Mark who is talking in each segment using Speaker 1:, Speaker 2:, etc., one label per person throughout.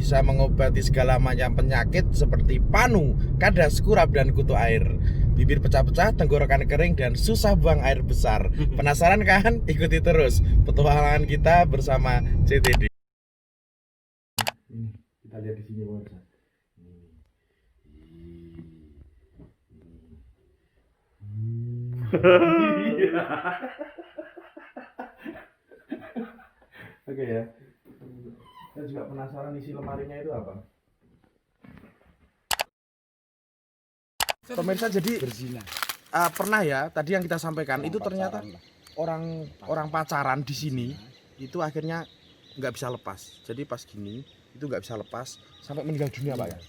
Speaker 1: bisa mengobati segala macam penyakit seperti panu, kadas, kurap, dan kutu air. Bibir pecah-pecah, tenggorokan kering, dan susah buang air besar. Penasaran kan? Ikuti terus petualangan kita bersama CTD. Ini kita lihat di sini pemirsa. Oke ya. Saya juga penasaran isi lemarinya itu apa. Pemirsa, jadi
Speaker 2: berzina.
Speaker 1: Pernah ya tadi yang kita sampaikan itu ternyata orang pacaran di sini itu akhirnya nggak bisa lepas. Jadi pas gini itu nggak bisa lepas sampai meninggal dunia Pak ya.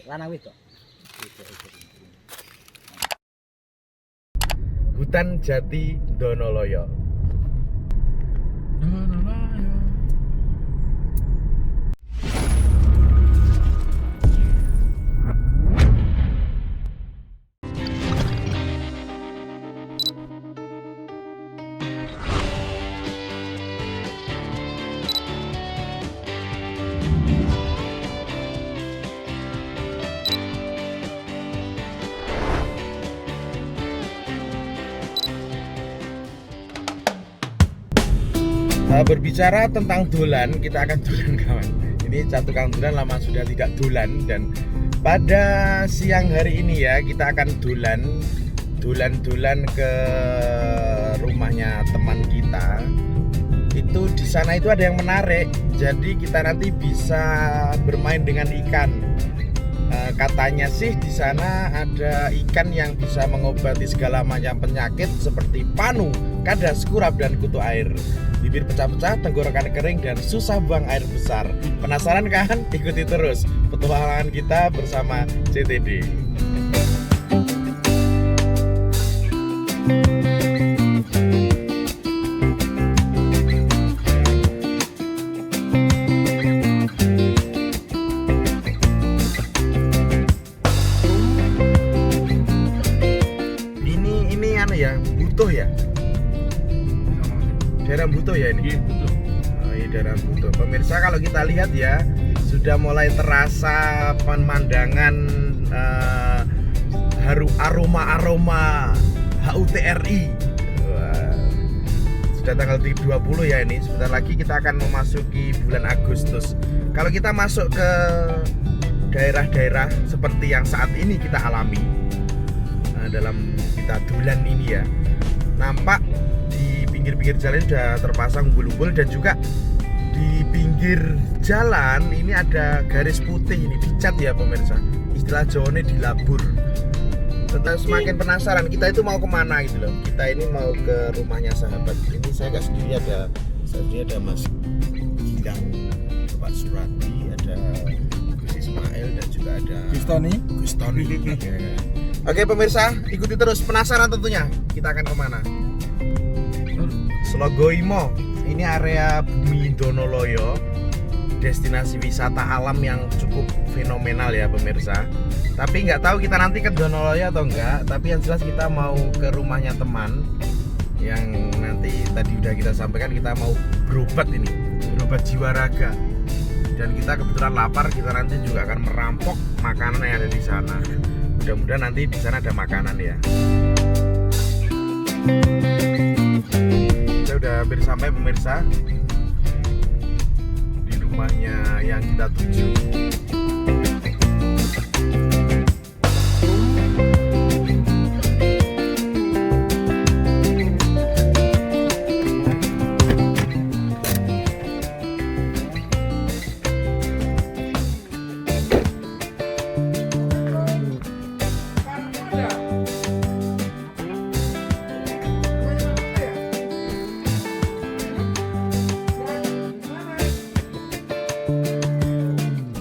Speaker 2: Lanang wedok.
Speaker 1: Hutan Jati Donoloyo. Berbicara tentang dolan, kita akan dolan kawan. Ini satu kang dolan lama sudah tidak dolan, dan pada siang hari ini ya kita akan dolan ke rumahnya teman kita. Itu di sana itu ada yang menarik, jadi kita nanti bisa bermain dengan ikan. Katanya sih di sana ada ikan yang bisa mengobati segala macam penyakit seperti panu, kadas, kurap, dan kutu air. Bibir pecah-pecah, tenggorokan kering, dan susah buang air besar. Penasaran kan? Ikuti terus petualangan kita bersama CTD. Ini anu ya, butuh ya. Daerah Butuh ya ini? Iya, Butuh. Oh, ini daerah Butuh. Pemirsa, kalau kita lihat ya, sudah mulai terasa pemandangan aroma HUTRI. Wah, sudah tanggal 20 ya ini. Sebentar lagi kita akan memasuki bulan Agustus. Kalau kita masuk ke daerah-daerah seperti yang saat ini kita alami, dalam kita dolan ini ya, nampak pinggir-pinggir jalan sudah terpasang umbul-umbul, dan juga di pinggir jalan ini ada garis putih, ini dicat ya pemirsa, istilah Jawanya dilabur. Tentang semakin penasaran kita itu mau kemana gitu loh. Kita ini mau ke rumahnya sahabat. Ini saya nggak sendiri, ada Mas Gilang, Pak Surati, ada Gus Ismail, dan juga ada Gustoni. Oke pemirsa, ikuti terus, penasaran tentunya kita akan kemana. Slogoimo, ini area Bumi Donoloyo, destinasi wisata alam yang cukup fenomenal ya pemirsa. Tapi nggak tahu kita nanti ke Donoloyo atau enggak. Tapi yang jelas kita mau ke rumahnya teman yang nanti tadi udah kita sampaikan, kita mau berobat jiwa raga. Dan kita kebetulan lapar, kita nanti juga akan merampok makanan yang ada di sana. Mudah-mudahan nanti di sana ada makanan ya. Udah hampir sampai pemirsa di rumahnya yang kita tuju.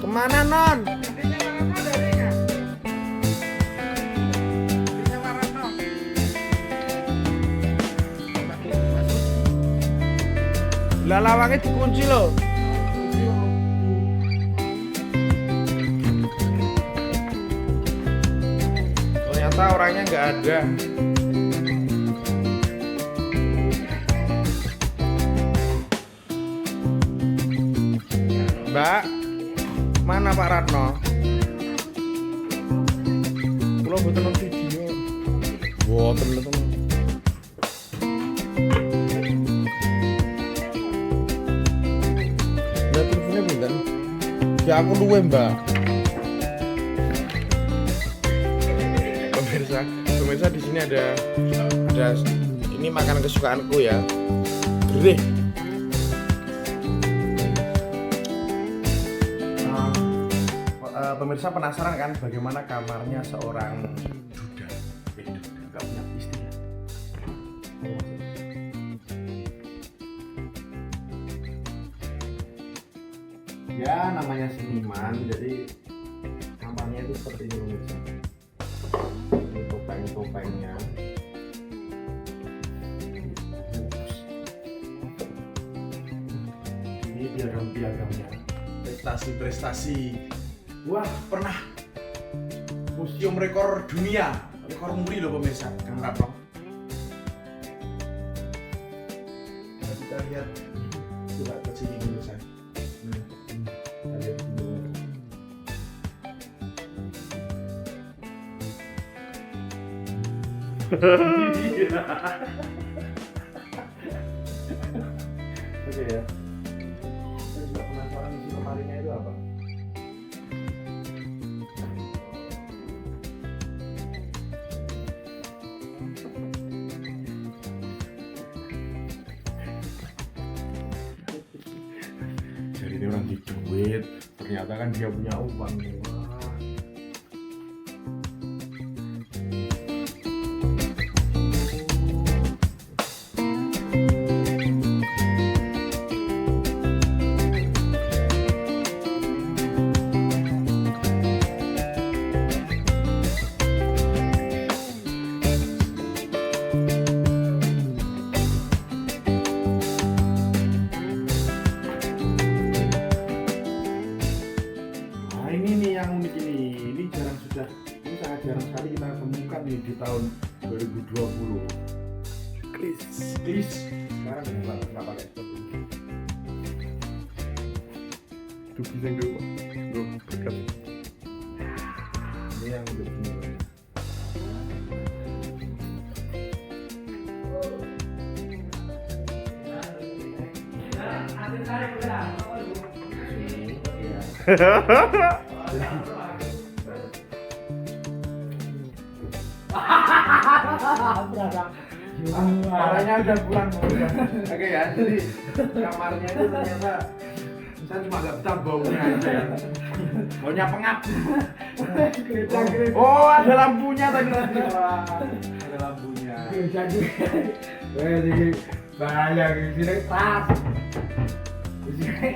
Speaker 1: Kemana non? Lah lawangnya dikunci loh. Ternyata orangnya nggak ada. Mbak, mana Pak Ratno? Kula mboten nonton video. Mboten nonton. Ya teleponnya pinten? Ya aku luwe, Mbak. Pemirsa di sini ada ini makanan kesukaanku ya. Gurih. Pemirsa penasaran kan bagaimana kamarnya seorang duda? Nggak punya istri ya? Ya namanya seniman, jadi kamarnya itu seperti ini pemirsa. Ini topeng-topengnya. Ini piagam-piagamnya. Prestasi-prestasi. Wah, pernah museum rekor dunia, rekor muri loh pemirsa, Kang Ratno. Nah, kita lihat coba ke sini pemirsa. Kita lihat dulu. Oke ya. Saya juga penasaran isi lemarinya itu apa. Jadi ini orang di duit, ternyata kan dia punya uang. Wah. Ini sangat jarang sekali kita temukan nih di tahun 2020. Klis. Sekarang nggak pakai seperti ini. Itu pisang dulu, belum berkat. Ini yang udah begini. Caranya udah pulang. Oke ya, jadi kamarnya itu ternyata saya cuma nggak betah baunya aja ya. Baunya pengap. Oh, ada lampunya tadi. Ada lampunya.
Speaker 2: Jadi bahaya di sini tas. Di sini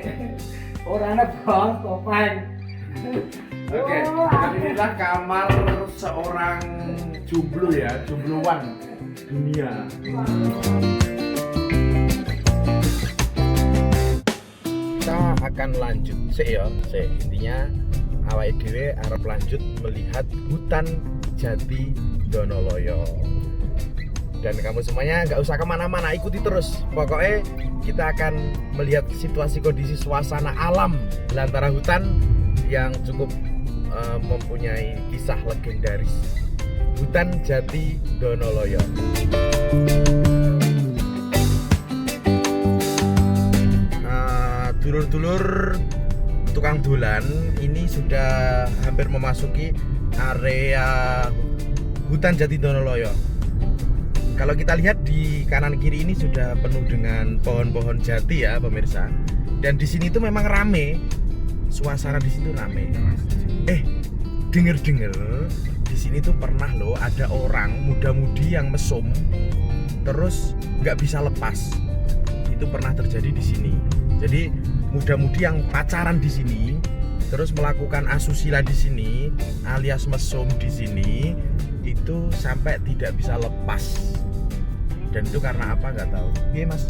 Speaker 2: orangnya bos topeng.
Speaker 1: Oke, inilah kamar seorang jomblo ya, jombloan dunia. Kita akan lanjut intinya awake dhewe arep lanjut melihat hutan jati Donoloyo. Dan kamu semuanya nggak usah kemana-mana, ikuti terus. Pokoknya kita akan melihat situasi kondisi suasana alam belantara hutan yang cukup mempunyai kisah legendaris. Hutan Jati Donoloyo. Dulur-dulur tukang dolan ini sudah hampir memasuki area Hutan Jati Donoloyo. Kalau kita lihat di kanan kiri ini sudah penuh dengan pohon-pohon jati ya pemirsa. Dan di sini tuh memang rame. Suasana di situ rame. Denger di sini tuh pernah loh ada orang muda-mudi yang mesum terus nggak bisa lepas. Itu pernah terjadi di sini. Jadi muda-mudi yang pacaran di sini terus melakukan asusila di sini alias mesum di sini itu sampai tidak bisa lepas. Dan itu karena apa nggak tahu. Iya Mas.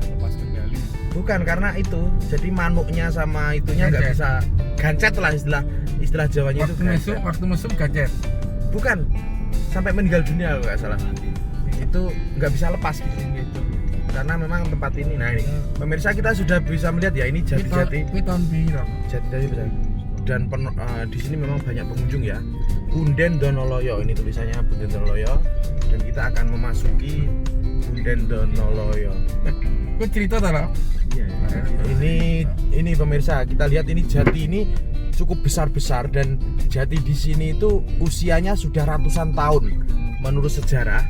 Speaker 1: Lepas kendali. Bukan karena itu. Jadi manuknya sama itunya nggak bisa gancet lah istilah Jawanya itu.
Speaker 2: Waktu mesum gancet.
Speaker 1: Bukan, sampai meninggal dunia kalau nggak salah. Itu nggak bisa lepas gitu. karena memang tempat ini. Nah ini pemirsa, kita sudah bisa melihat ya, ini jati-jati.
Speaker 2: Ini tahun piro?
Speaker 1: Jati-jati bisa. Dan di sini memang banyak pengunjung ya. Punden Donoloyo, ini tulisannya Punden Donoloyo, dan kita akan memasuki Punden Donoloyo.
Speaker 2: Kok cerita ta, Ra?
Speaker 1: Iya. Ini pemirsa, kita lihat ini jati ini cukup besar-besar, dan jati di sini itu usianya sudah ratusan tahun menurut sejarah.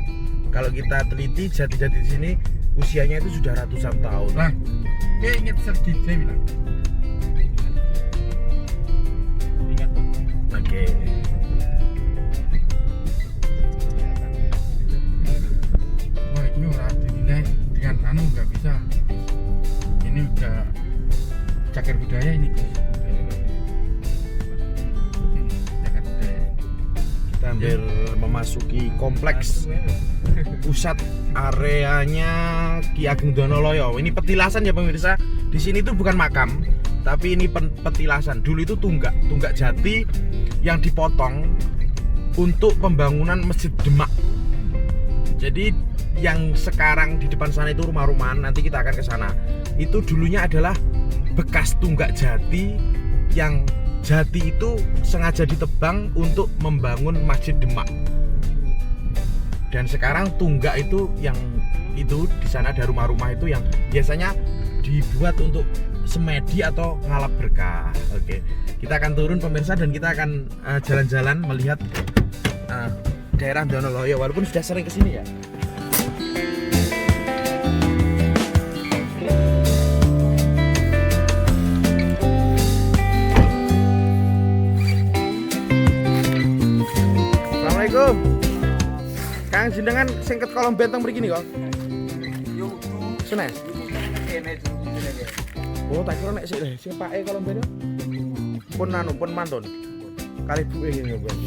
Speaker 1: Kalau kita teliti jati-jati di sini usianya itu sudah ratusan tahun.
Speaker 2: Lah, kayak inget sedih saya bilang. Ingat.
Speaker 1: Oke.
Speaker 2: Wah, ini ora dinilai dengan anu nggak bisa. Ini udah cagar budaya ini. Cagar budaya.
Speaker 1: Kita hampir memasuki kompleks pusat areanya Ki Ageng Donoloyo. Ini petilasan ya pemirsa. Di sini tuh bukan makam, tapi ini petilasan. Dulu itu tunggak jati yang dipotong untuk pembangunan Masjid Demak. Jadi yang sekarang di depan sana itu rumah-rumahan, nanti kita akan ke sana. Itu dulunya adalah bekas tunggak jati yang jati itu sengaja ditebang untuk membangun Masjid Demak. Dan sekarang tunggak itu yang itu di sana ada rumah-rumah itu yang biasanya dibuat untuk semedi atau ngalap berkah. Oke, kita akan turun pemirsa, dan kita akan jalan-jalan melihat daerah Donoloyo, walaupun sudah sering kesini ya. Assalamualaikum. Kang jenengan singket kolom benteng mriki niku.
Speaker 2: Yo,
Speaker 1: Senes.
Speaker 2: kene dulu.
Speaker 1: Oh, tak kira nek sing pake kolom benteng. Pun pun mantun. Kali buke ngene, Bang.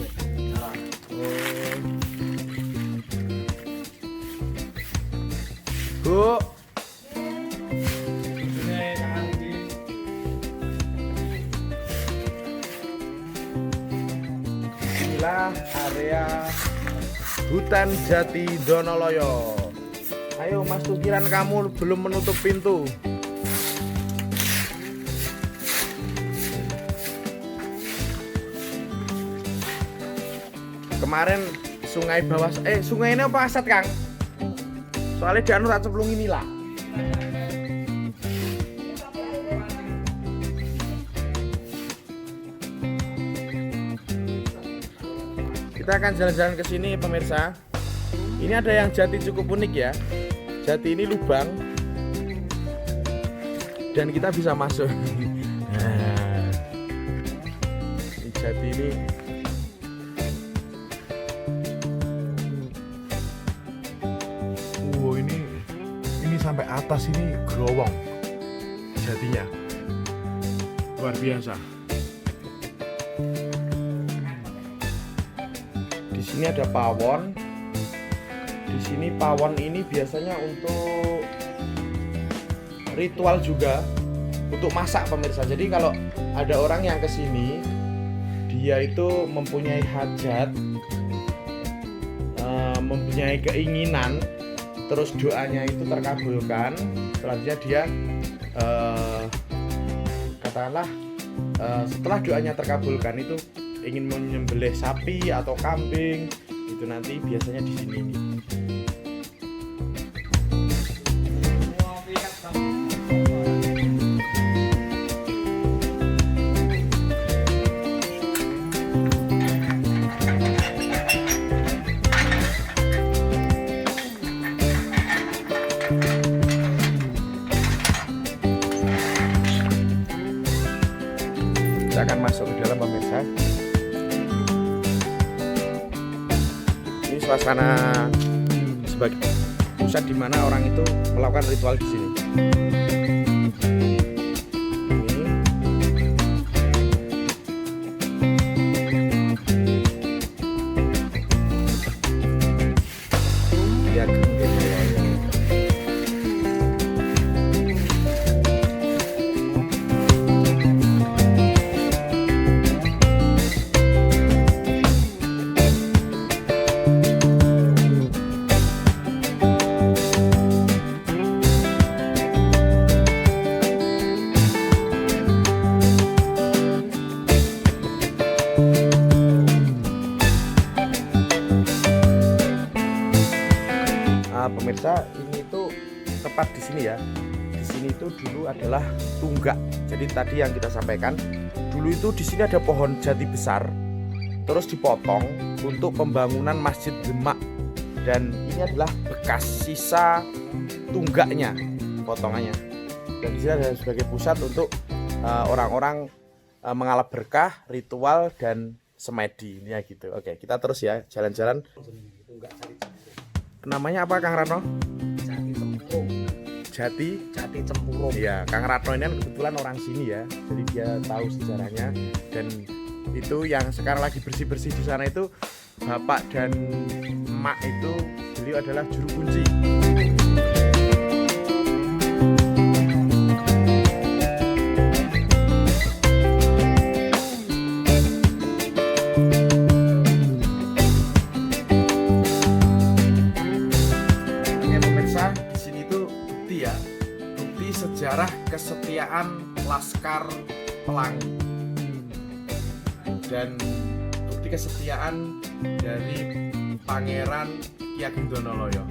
Speaker 1: Bu. Inilah area hutan jati Donoloyo. Ayo Mas Tukiran, kamu belum menutup pintu. Kemarin sungai bawah, sungai ini apa aset Kang? Soalnya di anu tak cemplung inilah. Kita akan jalan-jalan ke sini pemirsa. Ini ada yang jati cukup unik ya. Jati ini lubang dan kita bisa masuk. Nah, ini jati ini ini sampai atas ini gerowong jatinya. Luar biasa. Di sini ada pawon. Di sini pawon ini biasanya untuk ritual juga, untuk masak pemirsa. Jadi kalau ada orang yang ke sini, dia itu mempunyai hajat, mempunyai keinginan, terus doanya itu terkabulkan. Selanjutnya dia katakanlah setelah doanya terkabulkan itu ingin menyembelih sapi atau kambing, itu nanti biasanya di sini nih. Kita akan masuk ke dalam pemirsa. Ini suasana sebagai pusat di mana orang itu melakukan ritual di sini. Ini agak pemirsa, ini tuh tepat di sini ya. Di sini itu dulu adalah tunggak. Jadi tadi yang kita sampaikan, dulu itu di sini ada pohon jati besar, terus dipotong untuk pembangunan Masjid Demak. Dan ini adalah bekas sisa tunggaknya, potongannya. Dan di sini ada sebagai pusat untuk orang-orang mengalap berkah, ritual dan semedi ini ya gitu. Oke, kita terus ya jalan-jalan. Namanya apa Kang Ratno?
Speaker 3: Jati Tempurung. Jati Tempurung.
Speaker 1: Iya, Kang Ratno ini kan kebetulan orang sini ya, jadi dia tahu sejarahnya. Dan itu yang sekarang lagi bersih-bersih di sana itu bapak dan emak itu, beliau adalah juru kunci. Sejarah kesetiaan Laskar Pelangi dan bukti kesetiaan dari Pangeran Ki Ageng Donoloyo.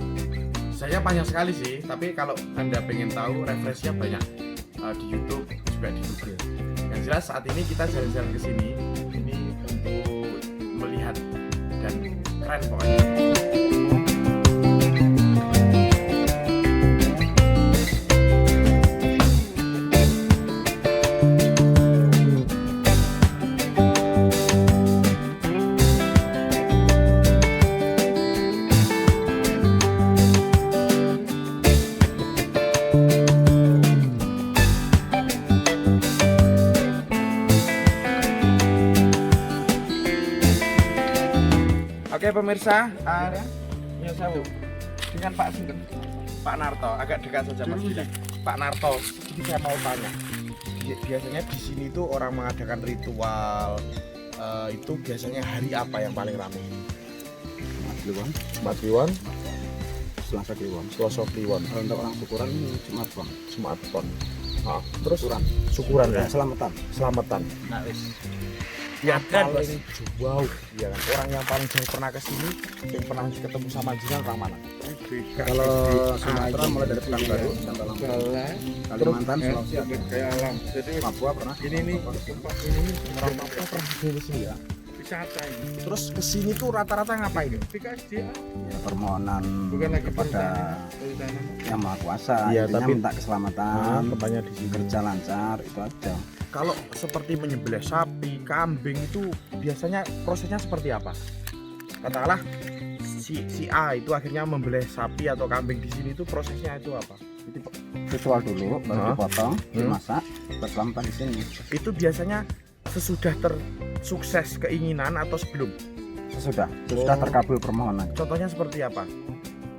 Speaker 1: Saya panjang sekali sih, tapi kalau Anda pengen tahu referensinya banyak di YouTube juga di Google. Yang jelas saat ini kita jalan-jalan ke sini ini untuk melihat dan keren pokoknya. Oke pemirsa, dengan Pak Sinten, Pak Narto, agak dekat saja Mas Gita. Pak Narto, ini saya mau tanya. Biasanya di sini tuh orang mengadakan ritual itu biasanya hari apa yang paling ramai? Jumat Kliwon,
Speaker 3: Selasa Kliwon.
Speaker 1: Selasa Kliwon.
Speaker 3: Kalau untuk orang syukuran
Speaker 1: Jumat Pon. Terus syukuran ya. Selamatan.
Speaker 3: Nah, wis.
Speaker 1: Yang paling jauh, ya kan? Orang yang paling jauh pernah ke sini, yang pernah ketemu sama jenengan orang mana?
Speaker 3: Kalau Sumatera mulai dari Pekanbaru sampai Lampung. Kalimantan, Sulawesi, Papua pernah.
Speaker 1: Ini orang Papua pernah ke sini ya.
Speaker 2: Wisata ini.
Speaker 1: Terus ke sini tuh rata-rata ngapain?
Speaker 3: Ya, permohonan
Speaker 2: Bukan lagi
Speaker 3: kepada Yang Maha Kuasa.
Speaker 1: Iya,
Speaker 3: Intinya
Speaker 1: tapi
Speaker 3: minta keselamatan,
Speaker 1: Tepatnya di sini.
Speaker 3: kerja lancar, itu aja.
Speaker 1: Kalau seperti menyembelih sapi, kambing itu biasanya prosesnya seperti apa? Katakanlah si A itu akhirnya membelih sapi atau kambing di sini itu prosesnya itu apa?
Speaker 3: Ritual dulu, baru dipotong, dimasak, berselamatan di sini.
Speaker 1: Itu biasanya sesudah tersukses keinginan atau sebelum?
Speaker 3: Sesudah terkabul permohonan.
Speaker 1: Contohnya seperti apa?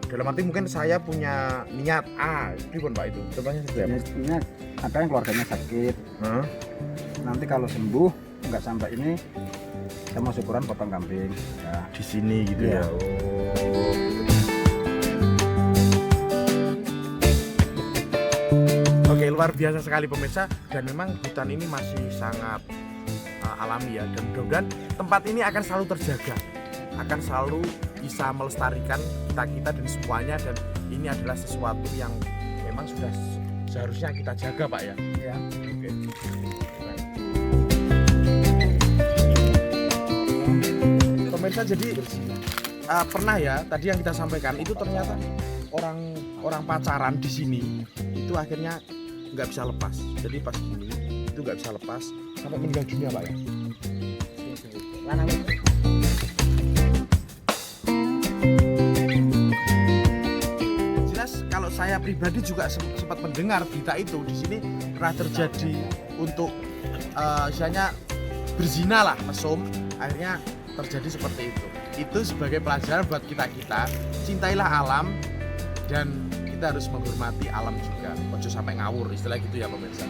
Speaker 1: Dalam arti mungkin saya punya niat A, gimana Pak itu? Contohnya seperti apa?
Speaker 3: Sebenarnya ada yang keluarganya sakit. Nanti kalau sembuh nggak sampai ini, saya mau syukuran potong kambing. Ya.
Speaker 1: Di sini gitu
Speaker 3: Iya.
Speaker 1: ya. Oke, luar biasa sekali pemirsa, dan memang hutan ini masih sangat alami ya, dan mudah-mudahan tempat ini akan selalu terjaga, akan selalu bisa melestarikan kita dan semuanya, dan ini adalah sesuatu yang memang sudah seharusnya kita jaga Pak ya.
Speaker 3: Ya.
Speaker 1: Oke. Pemirsa, jadi pernah ya tadi yang kita sampaikan itu ternyata orang pacaran di sini itu akhirnya nggak bisa lepas. Jadi pas gini itu nggak bisa lepas sampai meninggal dunia Pak ya. Jelas kalau saya pribadi juga sempat mendengar berita itu, di sini pernah terjadi untuk misalnya berzina lah, mesum, akhirnya terjadi seperti itu. Itu sebagai pelajaran buat kita, cintailah alam dan kita harus menghormati alam juga. Ojo sampai ngawur, istilah gitu ya pemirsa.